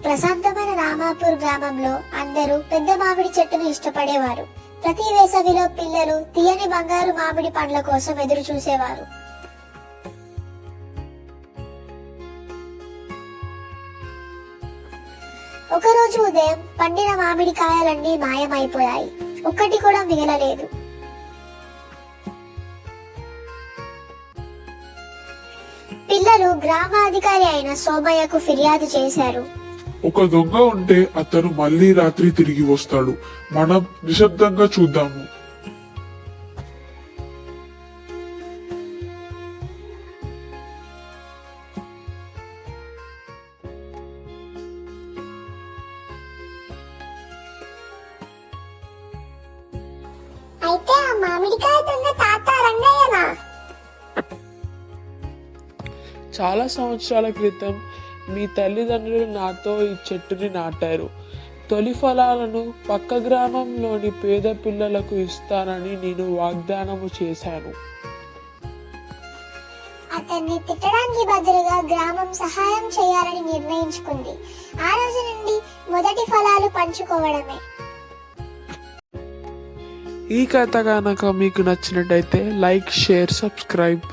ప్రశాంతమైన రామాపూర్ గ్రామంలో అందరూ పెద్ద మామిడి చెట్టును ఇష్టపడేవారు. ప్రతి వేసవిలో పిల్లలు తీయని బంగారు మామిడి పండ్ల కోసం ఎదురు చూసేవారు. ఒకరోజు ఉదయం పండిన మామిడి కాయలన్నీ మాయమైపోయాయి. ఒక్కటి కూడా మిగలలేదు. పిల్లలు గ్రామాధికారి అయిన సోమయ్యకు ఫిర్యాదు చేశారు. ఒక దొంగ ఉంటే అతను మళ్ళీ రాత్రి తిరిగి వస్తాడు. మనం నిశ్శబ్దంగా చూద్దాము. అయితే ఆ మామిడికాయ దొంగ తాత రంగయ్యనా? చాలా సంవత్సరాల క్రితం మీ తల్లిదండ్రులు నాతో ఈ చెట్టుని నాటారు. తొలి ఫలాలను పక్క గ్రామంలోని పేద పిల్లలకు ఇస్తానని నేను వాగ్దానము చేశాను. అతన్ని తిట్టడానికి బదులుగా గ్రామం సహాయం చేయాలని నిర్ణయించుకుంది. ఆ రోజు నుండి మొదటి ఫలాలు పంచుకోవడమే. ఈ కథ కనుక మీకు నచ్చినట్టయితే లైక్, షేర్, సబ్స్క్రైబ్.